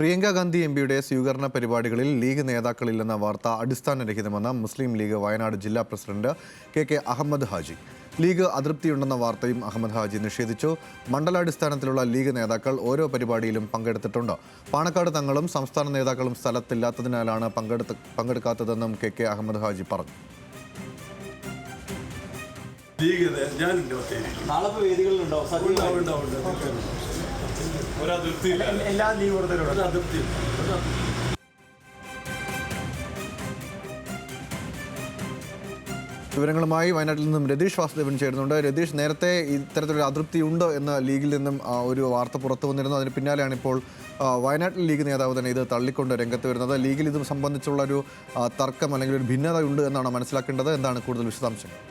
പ്രിയങ്ക ഗാന്ധി എംപിയുടെ സ്വീകരണ പരിപാടികളിൽ ലീഗ് നേതാക്കളില്ലെന്ന വാർത്ത അടിസ്ഥാനരഹിതമെന്ന് മുസ്ലിം ലീഗ് വയനാട് ജില്ലാ പ്രസിഡന്റ് കെ അഹമ്മദ് ഹാജി. ലീഗ് അതൃപ്തിയുണ്ടെന്ന വാർത്തയും അഹമ്മദ് ഹാജി നിഷേധിച്ചു. മണ്ഡലാടിസ്ഥാനത്തിലുള്ള ലീഗ് നേതാക്കൾ ഓരോ പരിപാടിയിലും പങ്കെടുത്തിട്ടുണ്ട്. പാണക്കാട് തങ്ങളും സംസ്ഥാന നേതാക്കളും സ്ഥലത്തില്ലാത്തതിനാലാണ് പങ്കെടുക്കാത്തതെന്നും കെ അഹമ്മദ് ഹാജി പറഞ്ഞു. വിവരങ്ങളുമായി വയനാട്ടിൽ നിന്നും രതീഷ് വാസുദേവൻ ചേരുന്നുണ്ട്. രതീഷ്, നേരത്തെ ഇത്തരത്തിലൊരു അതൃപ്തി ഉണ്ട് എന്ന ലീഗിൽ നിന്നും ഒരു വാർത്ത പുറത്തു വന്നിരുന്നു. അതിന് പിന്നാലെയാണ് ഇപ്പോൾ വയനാട്ടിൽ ലീഗ് നേതാവ് തന്നെ ഇത് തള്ളിക്കൊണ്ട് രംഗത്ത് വരുന്നത്. ലീഗിൽ ഇത് സംബന്ധിച്ചുള്ളൊരു തർക്കം അല്ലെങ്കിൽ ഒരു ഭിന്നത ഉണ്ട് എന്നാണ് മനസ്സിലാക്കേണ്ടത്. എന്താണ് കൂടുതൽ വിശദാംശങ്ങൾ?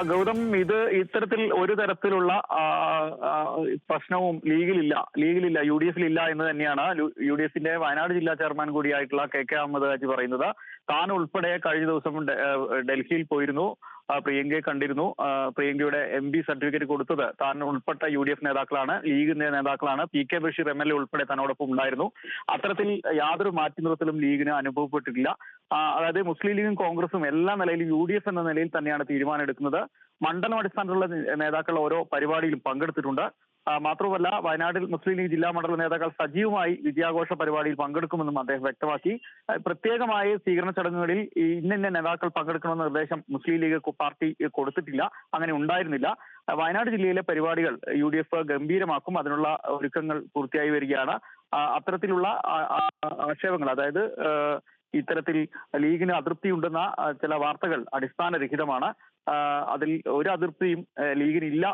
ഗൗതം, ഇത്തരത്തിൽ ഒരു തരത്തിലുള്ള പ്രശ്നവും ലീഗിലില്ല UDF ഇല്ല എന്ന് തന്നെയാണ് UDF വയനാട് ജില്ലാ ചെയർമാൻ കൂടിയായിട്ടുള്ള കെ അഹമ്മദ് ഹാജി പറയുന്നത്. താൻ ഉൾപ്പെടെ കഴിഞ്ഞ ദിവസം ഡൽഹിയിൽ പോയിരുന്നു, പ്രിയങ്കയെ കണ്ടിരുന്നു. പ്രിയങ്കയുടെ MP സർട്ടിഫിക്കറ്റ് കൊടുത്തത് താൻ ഉൾപ്പെട്ട UDF നേതാക്കളാണ്, ലീഗിന്റെ നേതാക്കളാണ്. PK ബഷീർ MLA ഉൾപ്പെടെ തന്നോടൊപ്പം ഉണ്ടായിരുന്നു. അത്തരത്തിൽ യാതൊരു മാറ്റിനിർത്തലും ലീഗിന് അനുഭവപ്പെട്ടിട്ടില്ല. അതായത് മുസ്ലിം ലീഗും കോൺഗ്രസും എല്ലാ നിലയിലും UDF എന്ന നിലയിൽ തന്നെയാണ് തീരുമാനം എടുക്കുന്നത്. മണ്ഡലം അടിസ്ഥാനത്തിലുള്ള നേതാക്കൾ ഓരോ പരിപാടിയിലും പങ്കെടുത്തിട്ടുണ്ട്. മാത്രമല്ല, വയനാട്ടിൽ മുസ്ലിം ലീഗ് ജില്ലാ മണ്ഡല നേതാക്കൾ സജീവമായി വിജയാഘോഷ പരിപാടിയിൽ പങ്കെടുക്കുമെന്നും അദ്ദേഹം വ്യക്തമാക്കി. പ്രത്യേകമായി സ്വീകരണ ചടങ്ങുകളിൽ ഇന്ന നേതാക്കൾ പങ്കെടുക്കണമെന്ന നിർദ്ദേശം മുസ്ലിം ലീഗ് പാർട്ടി കൊടുത്തിട്ടില്ല, അങ്ങനെ ഉണ്ടായിരുന്നില്ല. വയനാട് ജില്ലയിലെ പരിപാടികൾ UDF ഗംഭീരമാക്കും, അതിനുള്ള ഒരുക്കങ്ങൾ പൂർത്തിയായി വരികയാണ്. അത്തരത്തിലുള്ള ആക്ഷേപങ്ങൾ, അതായത് ഇത്തരത്തിൽ ലീഗിന് അതൃപ്തിയുണ്ടെന്ന ചില വാർത്തകൾ അടിസ്ഥാനരഹിതമാണ്. അതിൽ ഒരു അതൃപ്തിയും ലീഗിനില്ല.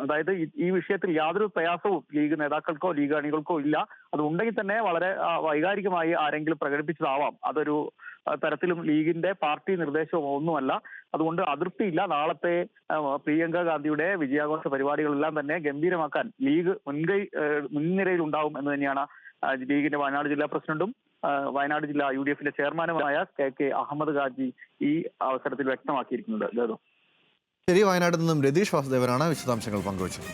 അതായത് ഈ വിഷയത്തിൽ യാതൊരു പ്രയാസവും ലീഗ് നേതാക്കൾക്കോ ലീഗ് അണികൾക്കോ ഇല്ല. അത് ഉണ്ടെങ്കിൽ തന്നെ വളരെ വൈകാരികമായി ആരെങ്കിലും പ്രകടിപ്പിച്ചതാവാം. അതൊരു തരത്തിലും ലീഗിന്റെ പാർട്ടി നിർദ്ദേശവും ഒന്നുമല്ല. അതുകൊണ്ട് അതൃപ്തിയില്ല. നാളത്തെ പ്രിയങ്ക ഗാന്ധിയുടെ വിജയാഘോഷ പരിപാടികളെല്ലാം തന്നെ ഗംഭീരമാക്കാൻ ലീഗ് മുൻനിരയിൽ ഉണ്ടാവും എന്ന് തന്നെയാണ് ലീഗിന്റെ വയനാട് ജില്ലാ പ്രസിഡന്റും വയനാട് ജില്ലാ UDF ചെയർമാനുമായ കെ അഹമ്മദ് ഹാജി ഈ അവസരത്തിൽ വ്യക്തമാക്കിയിരിക്കുന്നത്. ശരി, വയനാട്ടിൽ നിന്നും രതീഷ് വാസുദേവനാണ് വിശദാംശങ്ങൾ പങ്കുവച്ചത്.